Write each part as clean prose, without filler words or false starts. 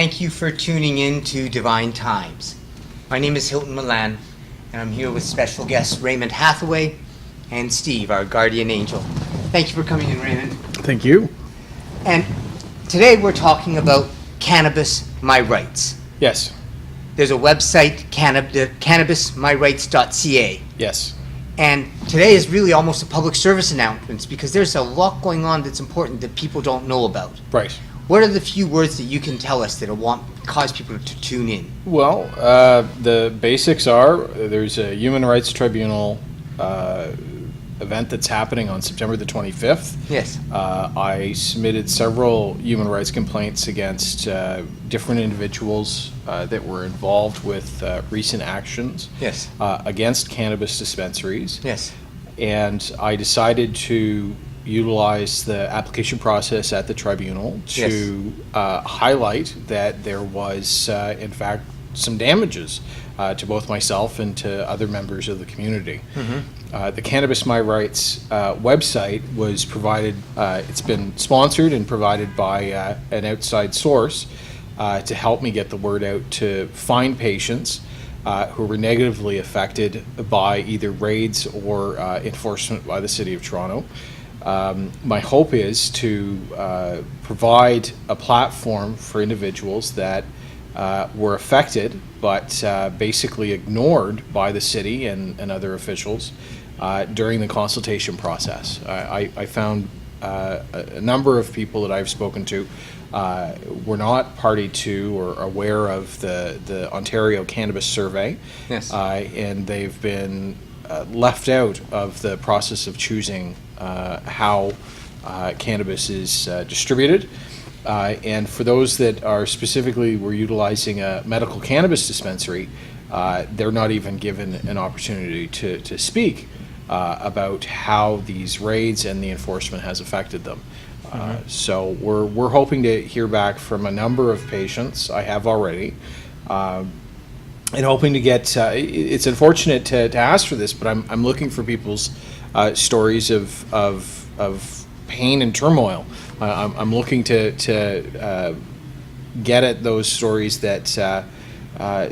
Thank you for tuning in to Divine Times. My name is Hilton Milan, and I'm here with special guests Raymond Hathaway and Steve, our guardian angel. Thank you for coming in, Raymond. Thank you. And today we're talking about cannabis, my rights. Yes. There's a website, cannabismyrights.ca. Yes. And today is really almost a public service announcement because there's a lot going on that's important that people don't know about. Right. What are the few words that you can tell us that will cause people to tune in? Well, the basics are there's a Human Rights Tribunal event that's happening on September the 25th. Yes. I submitted several human rights complaints against different individuals that were involved with recent actions Yes. against cannabis dispensaries. Yes. And I decided to utilize the application process at the tribunal to highlight that there was, in fact, some damages to both myself and to other members of the community. Mm-hmm. The Cannabis My Rights website was provided, it's been sponsored and provided by an outside source to help me get the word out to find patients who were negatively affected by either raids or enforcement by the City of Toronto. My hope is to provide a platform for individuals that were affected but basically ignored by the city and other officials during the consultation process. I found a number of people that I've spoken to were not party to or aware of the Ontario Cannabis Survey. Yes. And they've been left out of the process of choosing how cannabis is distributed. And for those that are specifically were utilizing a medical cannabis dispensary, they're not even given an opportunity to speak about how these raids and the enforcement has affected them. So we're hoping to hear back from a number of patients. I have already. And hoping to get, it's unfortunate to ask for this, but I'm looking for people's stories of pain and turmoil. I'm looking to get at those stories that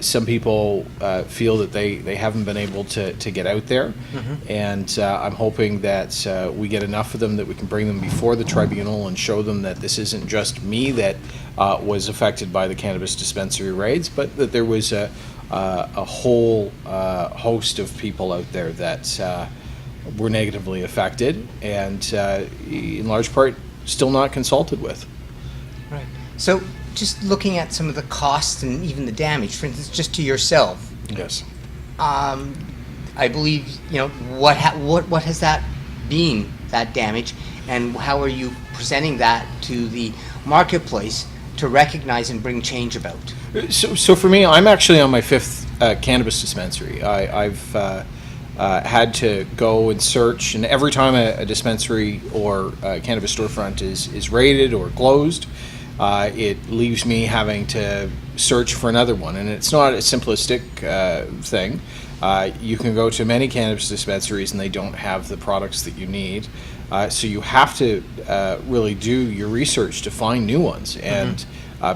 some people feel that they haven't been able to get out there. Mm-hmm. And I'm hoping that we get enough of them that we can bring them before the tribunal and show them that this isn't just me that was affected by the cannabis dispensary raids, but that there was a whole host of people out there that were negatively affected and in large part still not consulted with. Right. So just looking at some of the costs and even the damage, for instance, just to yourself. Yes. I believe, what has that been, that damage, and how are you presenting that to the marketplace to recognize and bring change about? So for me, I'm actually on my fifth cannabis dispensary. I've had to go and search, and every time a dispensary or a cannabis storefront is raided or closed, it leaves me having to search for another one. And it's not a simplistic thing. You can go to many cannabis dispensaries and they don't have the products that you need. So you have to really do your research to find new ones. And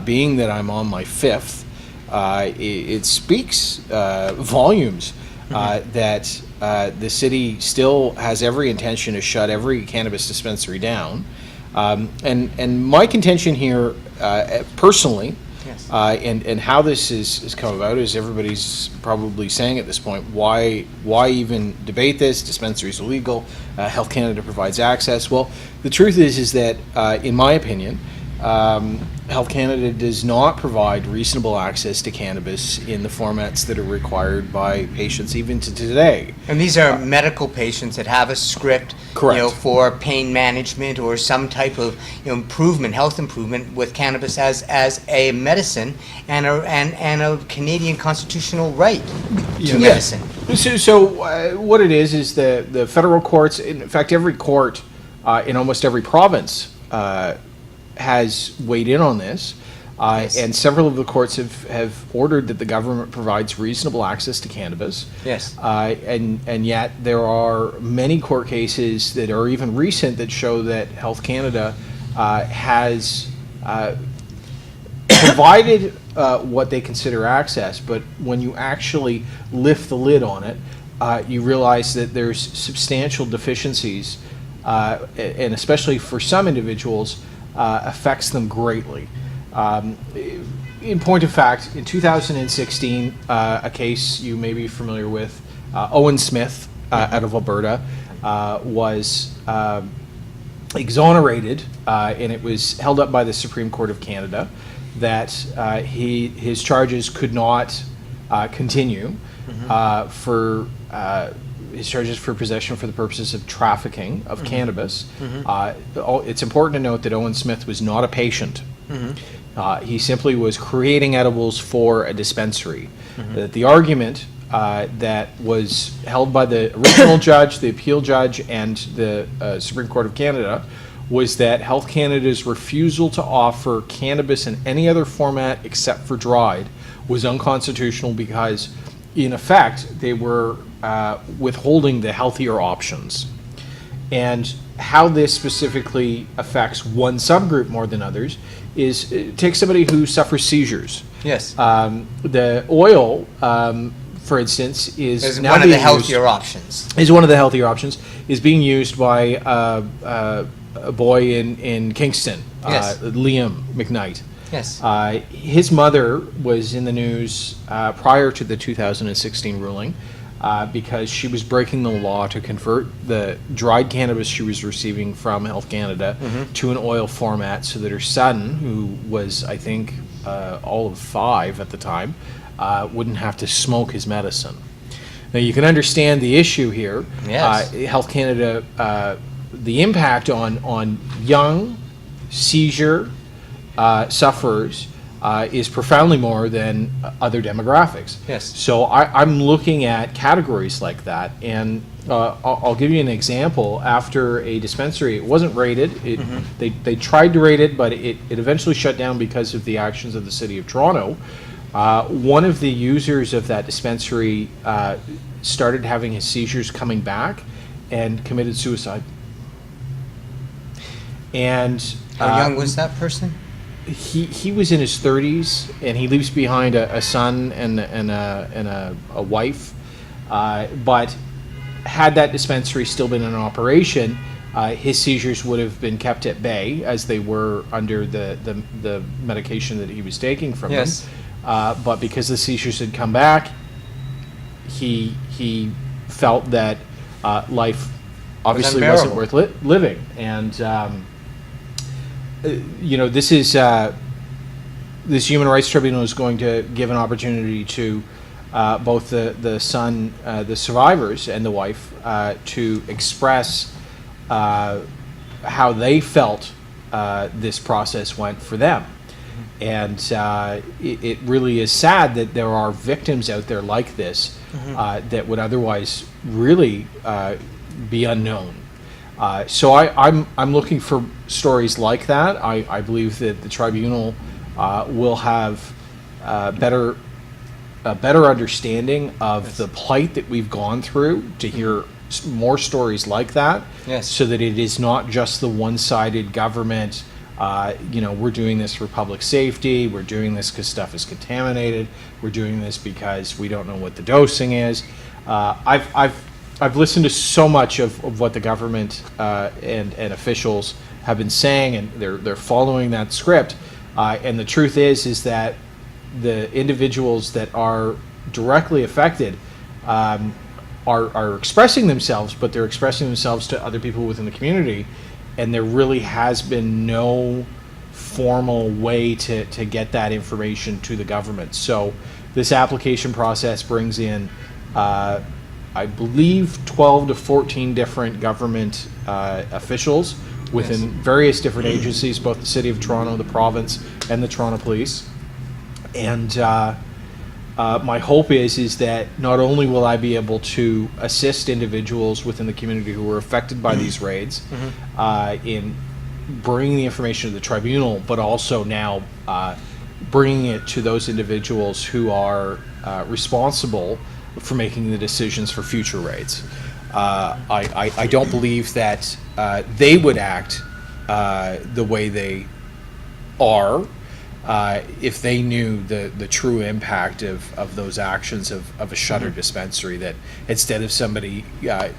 being that I'm on my fifth, it speaks volumes that the city still has every intention to shut every cannabis dispensary down. And my contention here, personally, Yes. and how this has come about is everybody's probably saying at this point, why even debate this? Dispensaries are illegal. Health Canada provides access. Well, the truth is that, in my opinion, Health Canada does not provide reasonable access to cannabis in the formats that are required by patients even to today. And these are medical patients that have a script, Correct. For pain management or some type of improvement, health improvement with cannabis as a medicine and a Canadian constitutional right to medicine. So what it is the federal courts, in fact, every court in almost every province has weighed in on this, Yes. and several of the courts have ordered that the government provides reasonable access to cannabis. Yes. And yet there are many court cases that are even recent that show that Health Canada has provided what they consider access, but when you actually lift the lid on it, you realize that there's substantial deficiencies, and especially for some individuals, affects them greatly. In point of fact, in 2016, a case you may be familiar with, Owen Smith out of Alberta was exonerated, and it was held up by the Supreme Court of Canada that his charges could not continue for his charges for possession for the purposes of trafficking of cannabis. It's important to note that Owen Smith was not a patient. He simply was creating edibles for a dispensary. The argument that was held by the original judge, the appeal judge, and the Supreme Court of Canada was that Health Canada's refusal to offer cannabis in any other format except for dried was unconstitutional because, in effect, they were withholding the healthier options. And how this specifically affects one subgroup more than others is take somebody who suffers seizures. Yes. The oil, for instance, is now one of being the healthier options. Is one of the healthier options. Is being used by a boy in Kingston, Yes. Liam McKnight. Yes. His mother was in the news prior to the 2016 ruling because she was breaking the law to convert the dried cannabis she was receiving from Health Canada to an oil format so that her son, who was, I think, all of 5 at the time, wouldn't have to smoke his medicine. Now, you can understand the issue here. Yes. Health Canada, the impact on young seizure sufferers is profoundly more than other demographics. Yes. So I'm looking at categories like that, and I'll give you an example. After a dispensary, it wasn't rated. They tried to rate it, but it eventually shut down because of the actions of the City of Toronto. One of the users of that dispensary started having his seizures coming back and committed suicide. And How young was that person? He was in his 30s, and he leaves behind a son and a wife. But had that dispensary still been in operation, his seizures would have been kept at bay as they were under the medication that he was taking from Yes. them. But because the seizures had come back, he felt that life obviously wasn't worth living, and. This is this Human Rights Tribunal is going to give an opportunity to both the son, the survivors, and the wife to express how they felt this process went for them. And it really is sad that there are victims out there like this that would otherwise really be unknown. So I'm looking for stories like that. I believe that the tribunal will have a better understanding of the plight that we've gone through to hear more stories like that. Yes. So that it is not just the one-sided government. We're doing this for public safety. We're doing this because stuff is contaminated. We're doing this because we don't know what the dosing is. I've listened to so much of what the government and officials have been saying, and they're following that script. And the truth is that the individuals that are directly affected are expressing themselves, but they're expressing themselves to other people within the community, and there really has been no formal way to get that information to the government. So this application process brings in I believe 12 to 14 different government officials within various different agencies, both the City of Toronto, the province, and the Toronto Police. And my hope is that not only will I be able to assist individuals within the community who were affected by these raids in bringing the information to the tribunal, but also now bringing it to those individuals who are responsible for making the decisions for future raids. I don't believe that they would act the way they are if they knew the true impact of those actions of a shuttered dispensary, that instead of somebody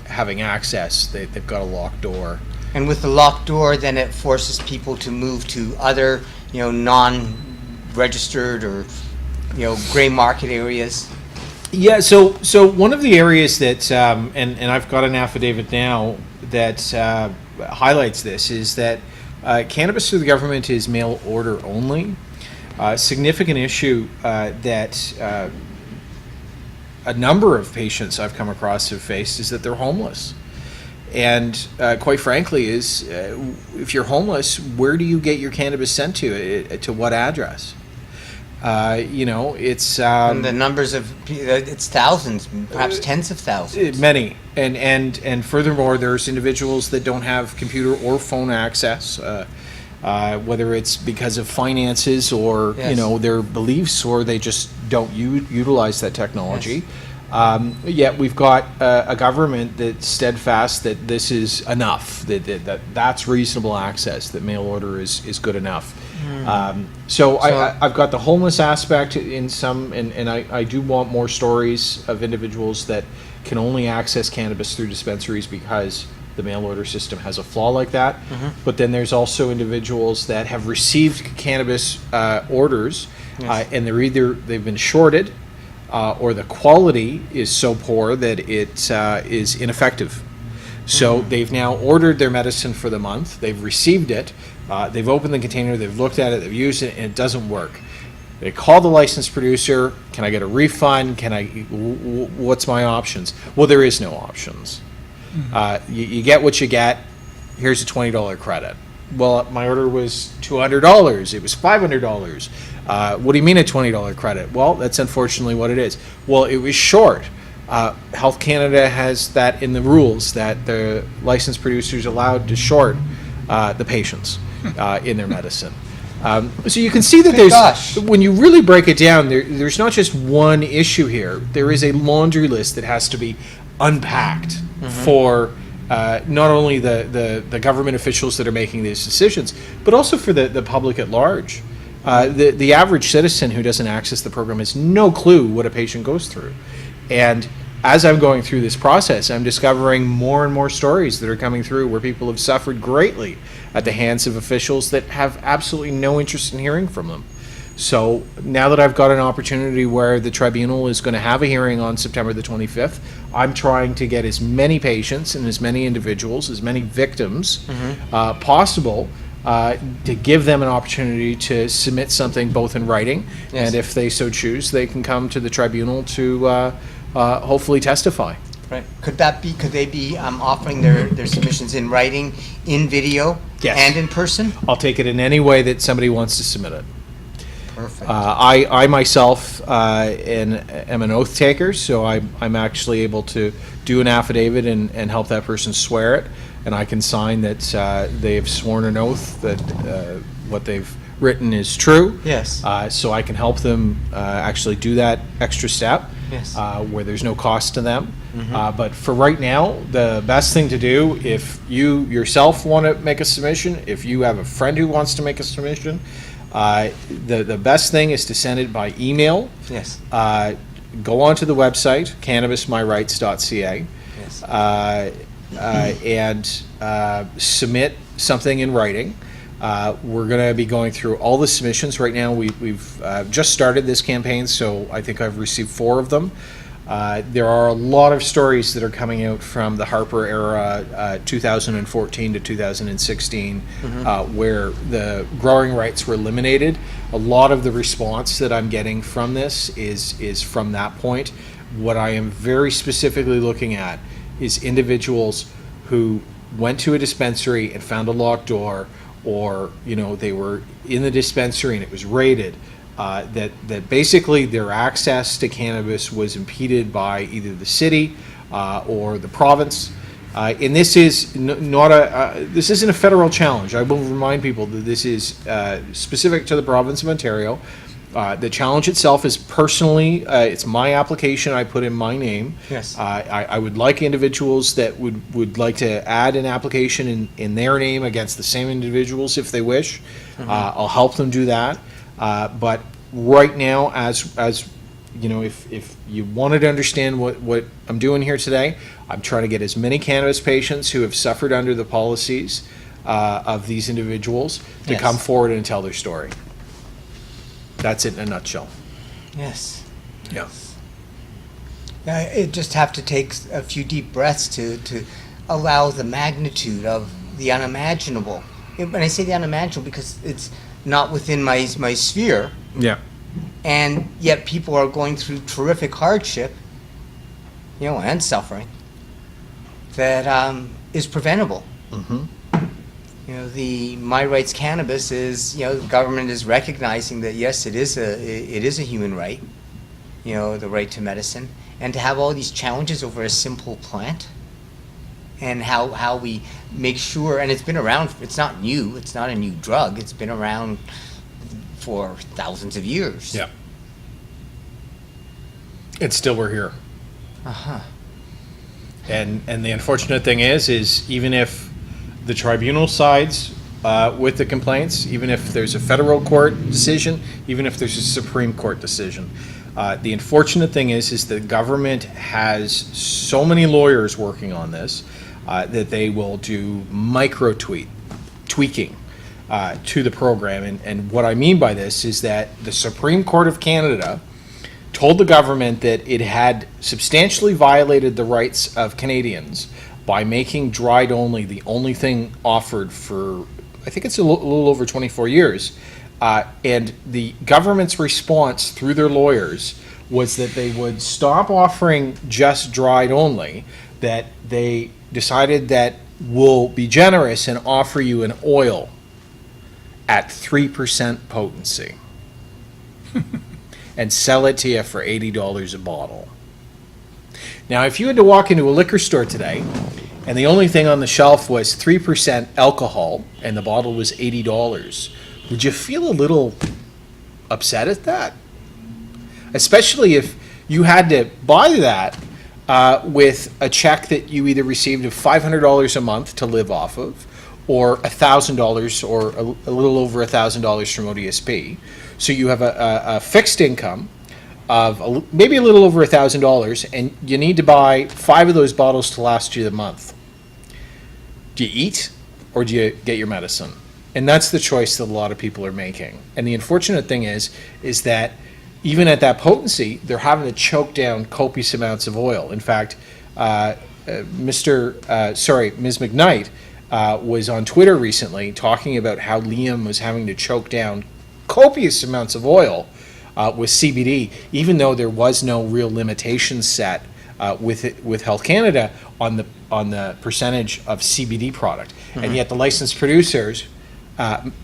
having access, they've got a locked door. And with the locked door, then it forces people to move to other, non-registered or, gray market areas. Yeah, so one of the areas that, and I've got an affidavit now that highlights this, is that cannabis through the government is mail order only. Significant issue that a number of patients I've come across have faced is that they're homeless. And quite frankly, if you're homeless, where do you get your cannabis sent to what address? It's and the numbers of it's thousands, perhaps tens of thousands. Many, and furthermore, there's individuals that don't have computer or phone access, whether it's because of finances or their beliefs, or they just don't utilize that technology. Yes. Yet we've got a government that's steadfast that this is enough, that's reasonable access, that mail order is good enough. So I've got the homeless aspect in some, and I do want more stories of individuals that can only access cannabis through dispensaries because the mail order system has a flaw like that. But then there's also individuals that have received cannabis orders, and they've been shorted, or the quality is so poor that it is ineffective. So they've now ordered their medicine for the month, they've received it, they've opened the container, they've looked at it, they've used it, and it doesn't work. They call the licensed producer, can I get a refund, what's my options? Well, there is no options. You get what you get, here's a $20 credit. Well, my order was $200, it was $500. What do you mean a $20 credit? Well, that's unfortunately what it is. Well, it was short. Health Canada has that in the rules, that the licensed producer is allowed to short the patients in their medicine. So you can see that when you really break it down, there's not just one issue here. There is a laundry list that has to be unpacked for not only the government officials that are making these decisions, but also for the public at large. The average citizen who doesn't access the program has no clue what a patient goes through. And as I'm going through this process, I'm discovering more and more stories that are coming through where people have suffered greatly at the hands of officials that have absolutely no interest in hearing from them. So now that I've got an opportunity where the tribunal is going to have a hearing on September the 25th, I'm trying to get as many patients and as many individuals, as many victims possible, to give them an opportunity to submit something both in writing, and if they so choose, they can come to the tribunal to hopefully testify. Right. Could they be offering their submissions in writing, in video, and in person? I'll take it in any way that somebody wants to submit it. Perfect. I myself am an oath taker, so I'm actually able to do an affidavit and help that person swear it, and I can sign that they have sworn an oath that what they've written is true. Yes. So I can help them actually do that extra step. Yes. Where there's no cost to them. But for right now, the best thing to do, if you yourself want to make a submission, if you have a friend who wants to make a submission, the best thing is to send it by email. Yes. Go onto the website, cannabismyrights.ca, and submit something in writing. We're going to be going through all the submissions right now. We've just started this campaign, so I think I've received 4 of them. There are a lot of stories that are coming out from the Harper era, 2014 to 2016, where the growing rights were eliminated. A lot of the response that I'm getting from this is from that point. What I am very specifically looking at is individuals who went to a dispensary and found a locked door, or they were in the dispensary and it was raided, that basically their access to cannabis was impeded by either the city or the province. And this is this isn't a federal challenge. I will remind people that this is specific to the province of Ontario. The challenge itself is personally, it's my application, I put in my name. Yes. I would like individuals that would like to add an application in their name against the same individuals if they wish. I'll help them do that. But right now, as you know, if you wanted to understand what I'm doing here today, I'm trying to get as many cannabis patients who have suffered under the policies of these individuals to Yes. come forward and tell their story. That's it in a nutshell. Yes. Yeah. It just have to take a few deep breaths to allow the magnitude of the unimaginable. When I say the unimaginable, because it's not within my sphere, Yeah. and yet people are going through terrific hardship, and suffering that is preventable. Mm-hmm. The My Rights Cannabis is, the government is recognizing that yes, it is a human right, the right to medicine, and to have all these challenges over a simple plant, and how we make sure, and it's been around. It's not new. It's not a new drug. It's been around for thousands of years. Yeah. And still we're here. Uh-huh. And the unfortunate thing is even if the tribunal sides with the complaints, even if there's a federal court decision, even if there's a Supreme Court decision, the unfortunate thing is the government has so many lawyers working on this that they will do tweaking to the program. And what I mean by this is that the Supreme Court of Canada told the government that it had substantially violated the rights of Canadians by making dried only the only thing offered for, I think it's a little over 24 years. And the government's response through their lawyers was that they would stop offering just dried only, that they decided that we'll be generous and offer you an oil at 3% potency and sell it to you for $80 a bottle. Now, if you had to walk into a liquor store today and the only thing on the shelf was 3% alcohol and the bottle was $80, would you feel a little upset at that? Especially if you had to buy that with a check that you either received of $500 a month to live off of, or $1,000 or a little over $1,000 from ODSP. So you have a fixed income of maybe a little over $1,000, and you need to buy 5 of those bottles to last you the month. Do you eat or do you get your medicine? And that's the choice that a lot of people are making. And the unfortunate thing is that even at that potency, they're having to choke down copious amounts of oil. In fact, Ms. McKnight was on Twitter recently talking about how Liam was having to choke down copious amounts of oil with CBD, even though there was no real limitation set with Health Canada on the percentage of CBD product, and yet the licensed producers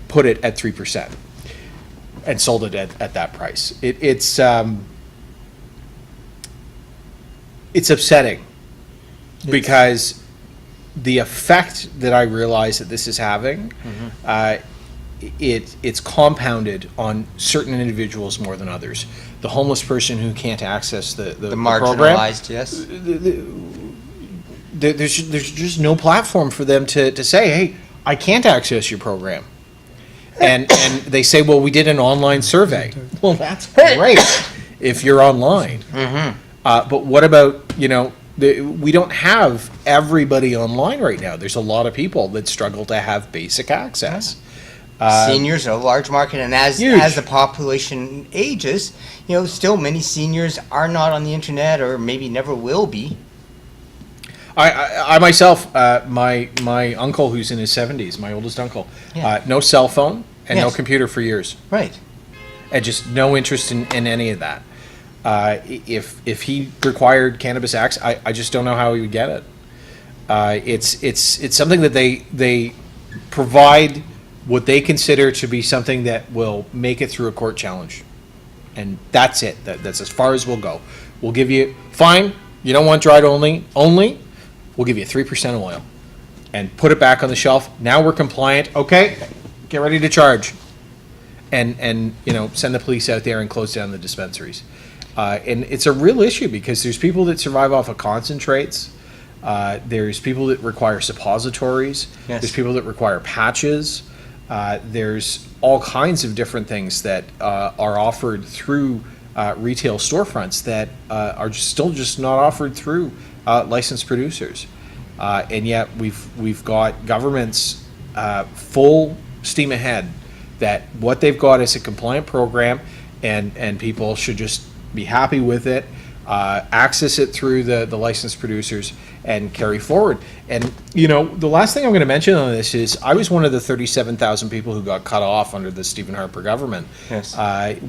put it at 3% and sold it at that price. It's upsetting because the effect that I realize that this is having, it's compounded on certain individuals more than others. The homeless person who can't access the marginalized, program, yes. There's just no platform for them to say, hey, I can't access your program. And they say, well, we did an online survey. Well, that's great if you're online. But what about, we don't have everybody online right now. There's a lot of people that struggle to have basic access. Seniors are a large market, and as the population ages, still many seniors are not on the internet, or maybe never will be. I myself, my uncle who's in his 70s, my oldest uncle, no cell phone and no computer for years. Right. And just no interest in any of that. If he required cannabis access, I just don't know how he would get it. It's something that they provide what they consider to be something that will make it through a court challenge. And that's it. That's as far as we'll go. We'll give you, fine, you don't want dried only, we'll give you 3% oil. And put it back on the shelf. Now we're compliant. Okay, get ready to charge. And send the police out there and close down the dispensaries. And it's a real issue because there's people that survive off of concentrates. There's people that require suppositories. Yes. There's people that require patches. There's all kinds of different things that are offered through retail storefronts that are still just not offered through licensed producers. And yet we've got governments full steam ahead that what they've got is a compliant program, and people should just be happy with it, access it through the licensed producers, and carry forward. And, the last thing I'm going to mention on this is I was one of the 37,000 people who got cut off under the Stephen Harper government, Yes.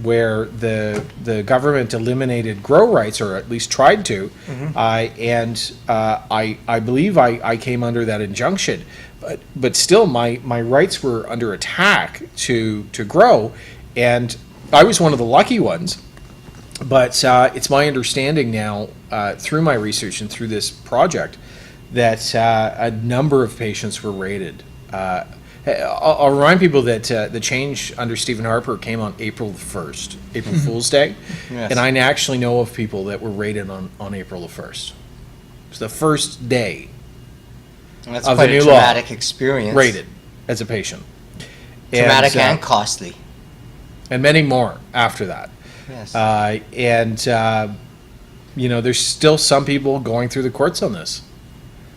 where the government eliminated grow rights, or at least tried to, and I believe I came under that injunction. But still, my rights were under attack to grow, and I was one of the lucky ones. But it's my understanding now, through my research and through this project, that a number of patients were raided. I'll remind people that the change under Stephen Harper came on April the 1st, April Fool's Day, Yes. and I actually know of people that were raided on April the 1st. It's the first day That's of quite the a new law. traumatic experience. Raided as a patient. Traumatic And, and costly. and many more after that. Yes. There's still some people going through the courts on this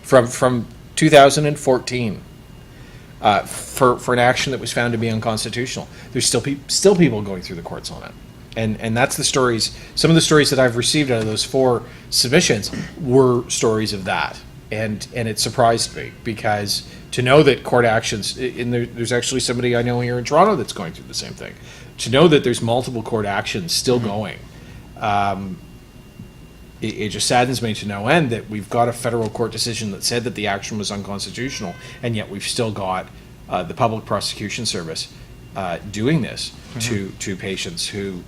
from 2014 for an action that was found to be unconstitutional. There's still people going through the courts on it, and that's the stories. Some of the stories that I've received out of those 4 submissions were stories of that, and it surprised me, because to know that court actions, and there's actually somebody I know here in Toronto that's going through the same thing. To know that there's multiple court actions still going, it just saddens me to no end that we've got a federal court decision that said that the action was unconstitutional, and yet we've still got the Public Prosecution Service doing this to patients who,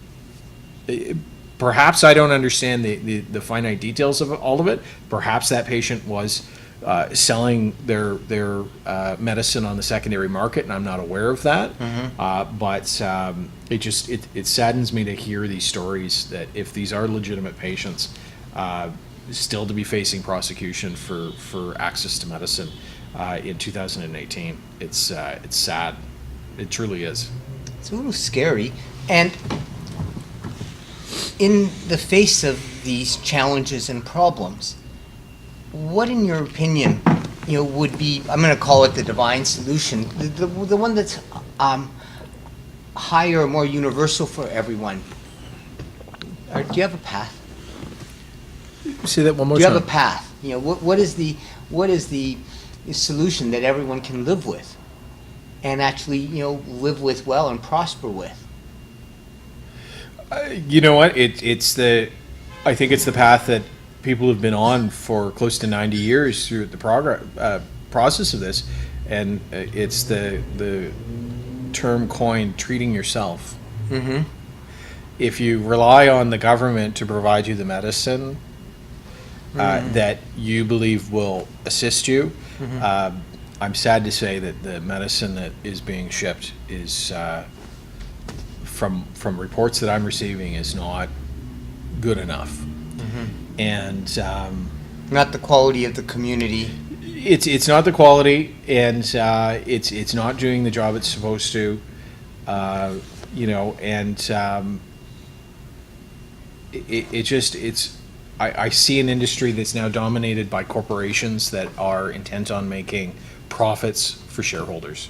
perhaps I don't understand the finite details of all of it. Perhaps that patient was selling their medicine on the secondary market, and I'm not aware of that. But it saddens me to hear these stories that if these are legitimate patients, still to be facing prosecution for access to medicine in 2018. It's sad. It truly is. It's a little scary. And in the face of these challenges and problems, what, in your opinion, would be, I'm going to call it the divine solution, the one that's higher, more universal for everyone? Do you have a path? Say that one more Do you time. have a path? What is the solution that everyone can live with, and actually live with well and prosper with? You know what? I think it's the path that people have been on for close to 90 years through the process of this, and it's the term coined treating yourself. Mm-hmm. If you rely on the government to provide you the medicine that you believe will assist you, I'm sad to say that the medicine that is being shipped is, from reports that I'm receiving, is not good enough. And Not the quality of the community. it's not the quality, and it's not doing the job it's supposed to. I see an industry that's now dominated by corporations that are intent on making profits for shareholders,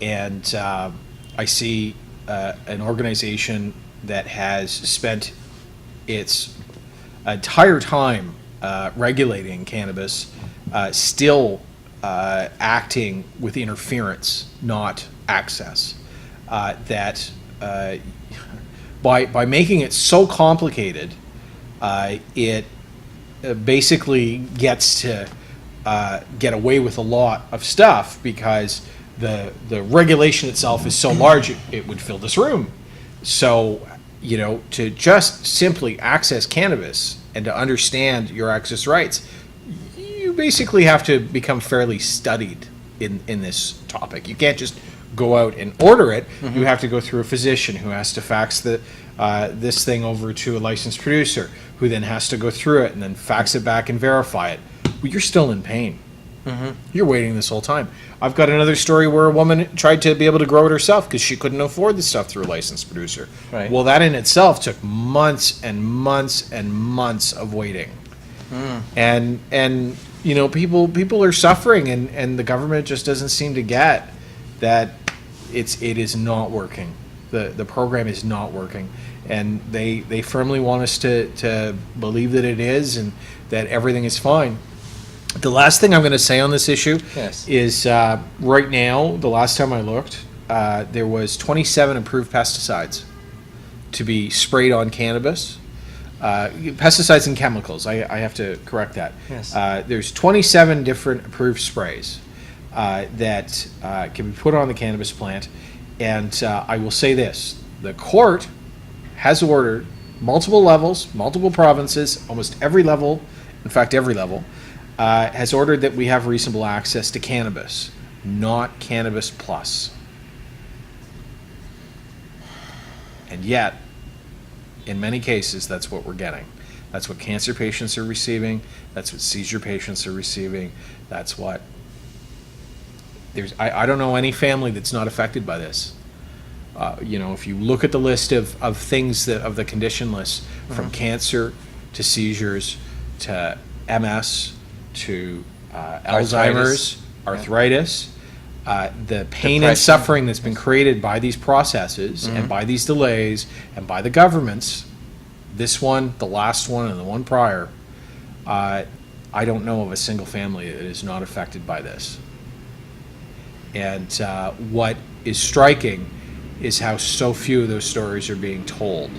and I see an organization that has spent its entire time regulating cannabis, still acting with interference, not access. That by making it so complicated, it basically gets to get away with a lot of stuff, because the regulation itself is so large it would fill this room. So, to just simply access cannabis and to understand your access rights, you basically have to become fairly studied in this topic. You can't just go out and order it. You have to go through a physician who has to fax this thing over to a licensed producer, who then has to go through it and then fax it back and verify it. Well, you're still in pain. You're waiting this whole time. I've got another story where a woman tried to be able to grow it herself because she couldn't afford the stuff through a licensed producer. Right. Well, that in itself took months and months and months of waiting. And people are suffering, and the government just doesn't seem to get that it is not working. The program is not working, and they firmly want us to believe that it is and that everything is fine. The last thing I'm going to say on this issue is right now, the last time I looked, there was 27 approved pesticides to be sprayed on cannabis. Pesticides and chemicals, I have to correct that. Yes. There's 27 different approved sprays that can be put on the cannabis plant. And I will say this, the court has ordered multiple levels, multiple provinces, almost every level, in fact every level, has ordered that we have reasonable access to cannabis, not cannabis plus. And yet, in many cases, that's what we're getting. That's what cancer patients are receiving. That's what seizure patients are receiving. That's what... I don't know any family that's not affected by this. If you look at the list of things of the condition list, from cancer to seizures to MS to Alzheimer's, arthritis, the pain and suffering that's been created by these processes and by these delays and by the governments, this one, the last one, and the one prior, I don't know of a single family that is not affected by this. And what is striking is how so few of those stories are being told.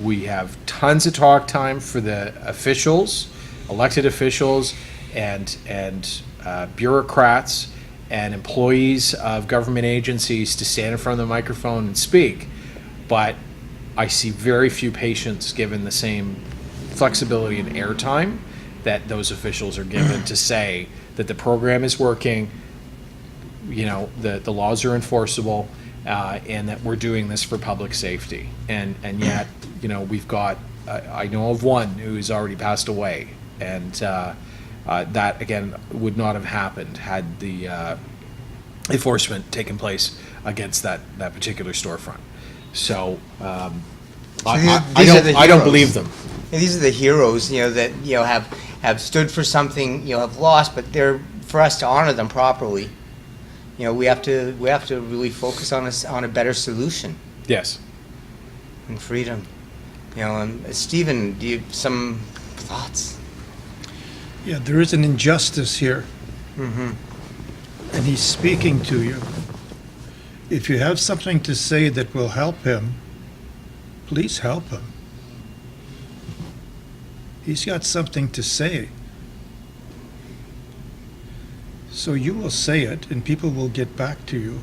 We have tons of talk time for the officials, elected officials, and bureaucrats and employees of government agencies to stand in front of the microphone and speak. But I see very few patients given the same flexibility and airtime that those officials are given to say that the program is working, the laws are enforceable, and that we're doing this for public safety. And yet, we've got, I know of one who's already passed away, and that, again, would not have happened had the enforcement taken place against that particular storefront. So, I don't believe them. And these are the heroes, that have stood for something, have lost, but they're for us to honor them properly. We have to really focus on a better solution. Yes. And freedom. And Stephen, do you have some thoughts? Yeah, there is an injustice here. And he's speaking to you. If you have something to say that will help him, please help him. He's got something to say. So you will say it, and people will get back to you.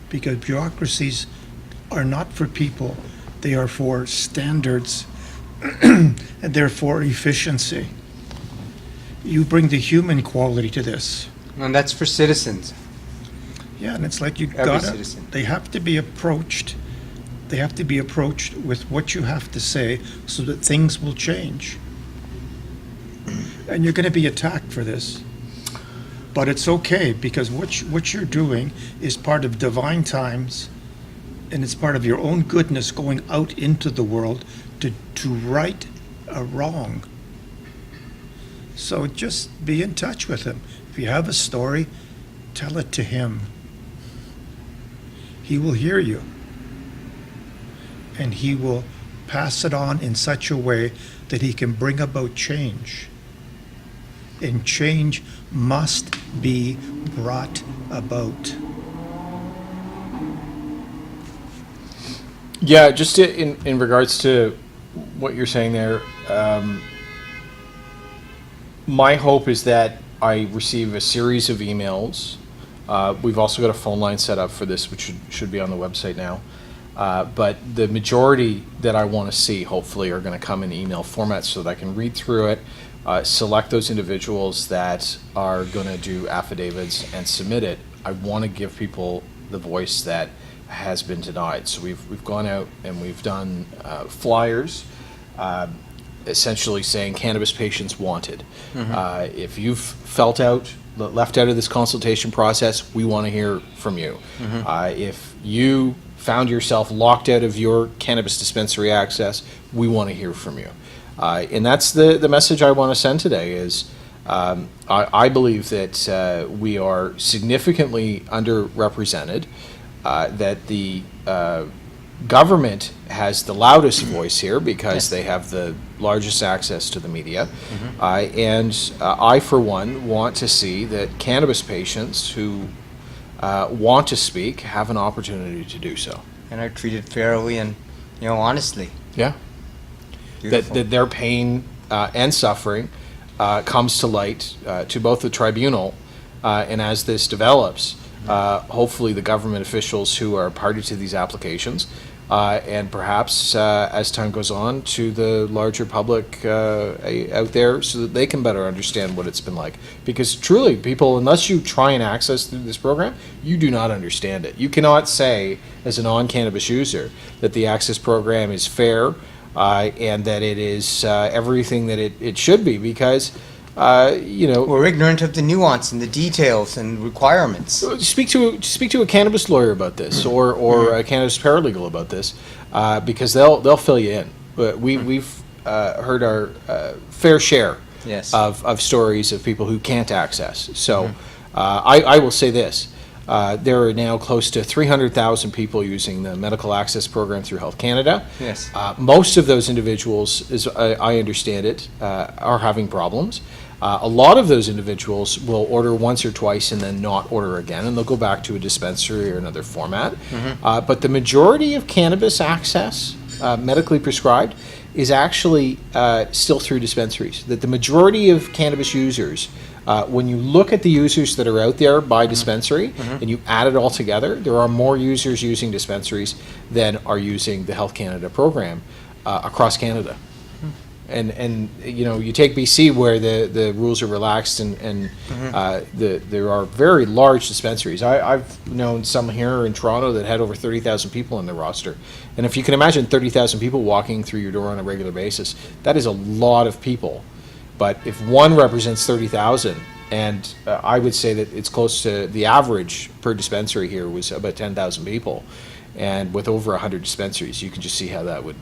Because bureaucracies are not for people. They are for standards, and they're for efficiency. You bring the human quality to this. And that's for citizens. Yeah, and it's like Citizen. they have to be approached. They have to be approached with what you have to say so that things will change. And you're going to be attacked for this. But it's okay, because what you're doing is part of divine times, and it's part of your own goodness going out into the world to right a wrong. So just be in touch with him. If you have a story, tell it to him. He will hear you. And he will pass it on in such a way that he can bring about change. And change must be brought about. Yeah, just in regards to what you're saying there, my hope is that I receive a series of emails. We've also got a phone line set up for this, which should be on the website now. But the majority that I want to see, hopefully, are going to come in email format so that I can read through it, select those individuals that are going to do affidavits and submit it. I want to give people the voice that has been denied. So we've gone out and we've done flyers. essentially saying cannabis patients wanted. If you've felt left out of this consultation process, we want to hear from you. If you found yourself locked out of your cannabis dispensary access, we want to hear from you. And that's the message I want to send today is I believe that we are significantly underrepresented, that the government has the loudest voice here because they have the largest access to the media. And I, for one, want to see that cannabis patients who want to speak have an opportunity to do so. And are treated fairly and, honestly. Yeah. That their pain and suffering comes to light to both the tribunal and as this develops, hopefully the government officials who are party to these applications and perhaps as time goes on to the larger public out there so that they can better understand what it's been like. Because truly, people, unless you try and access through this program, you do not understand it. You cannot say as a non-cannabis user that the access program is fair and that it is everything that it should be because we're ignorant of the nuance and the details and requirements. Speak to a cannabis lawyer about this, or a cannabis paralegal about this, because they'll fill you in. But we've heard our fair share of stories of people who can't access. So I will say this. There are now close to 300,000 people using the medical access program through Health Canada. Yes. Most of those individuals, as I understand it, are having problems. A lot of those individuals will order once or twice and then not order again, and they'll go back to a dispensary or another format. But the majority of cannabis access, medically prescribed, is actually still through dispensaries. That the majority of cannabis users, when you look at the users that are out there by dispensary and you add it all together, there are more users using dispensaries than are using the Health Canada program across Canada. And you take BC where the rules are relaxed and there are very large dispensaries. I've known some here in Toronto that had over 30,000 people in their roster. And if you can imagine 30,000 people walking through your door on a regular basis, that is a lot of people. But if one represents 30,000, and I would say that it's close to the average per dispensary here was about 10,000 people. And with over 100 dispensaries, you can just see how that would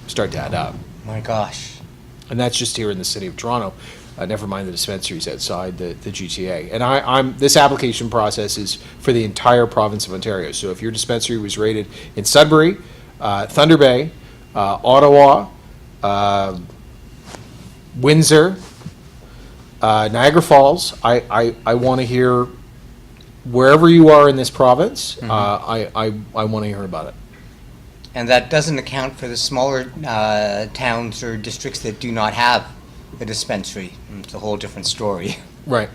start to add up. My gosh. And that's just here in the city of Toronto. Never mind the dispensaries outside the GTA. And this application process is for the entire province of Ontario. So if your dispensary was rated in Sudbury, Thunder Bay, Ottawa, Windsor, Niagara Falls, I want to hear wherever you are in this province. I want to hear about it. And that doesn't account for the smaller towns or districts that do not have a dispensary. It's a whole different story. Right.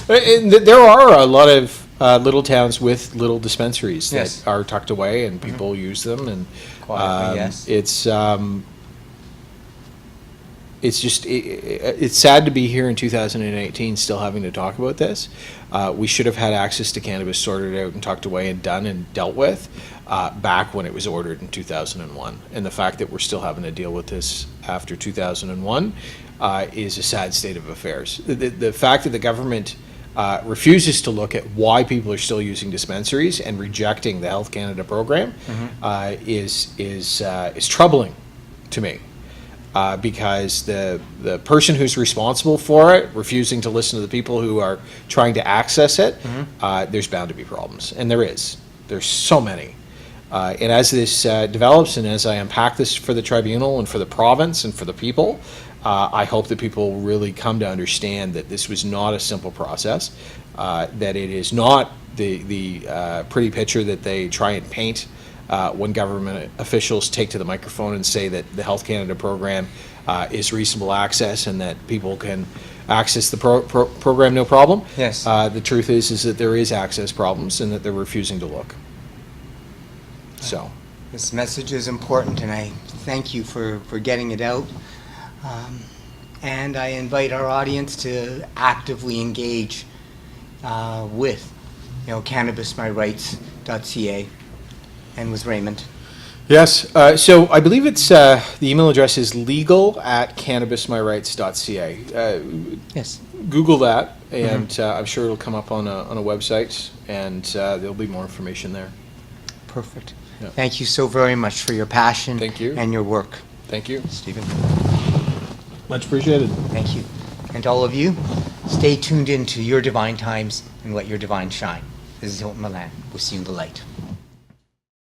And there are a lot of little towns with little dispensaries that are tucked away and people use them. And Quietly, yes. It's just it's sad to be here in 2018 still having to talk about this. We should have had access to cannabis sorted out and tucked away and done and dealt with back when it was ordered in 2001. And the fact that we're still having to deal with this after 2001 is a sad state of affairs. The fact that the government refuses to look at why people are still using dispensaries and rejecting the Health Canada program is troubling to me. Because the person who's responsible for it, refusing to listen to the people who are trying to access it, there's bound to be problems. And there is. There's so many. And as this develops and as I unpack this for the tribunal and for the province and for the people, I hope that people really come to understand that this was not a simple process, that it is not the pretty picture that they try and paint when government officials take to the microphone and say that the Health Canada program is reasonable access and that people can access the program no problem. Yes. The truth is that there is access problems and that they're refusing to look. So. This message is important, and I thank you for getting it out. And I invite our audience to actively engage with, cannabismyrights.ca and with Raymond. Yes. So I believe it's the email address is legal@cannabismyrights.ca. Yes. Google that, and I'm sure it'll come up on a website, and there'll be more information there. Perfect. Yeah. Thank you so very much for your passion. Thank you. And your work, Thank you. Stephen. Much appreciated. Thank you. And all of you, stay tuned into your divine times and let your divine shine. This is Hilton Milan. We'll see you in the light.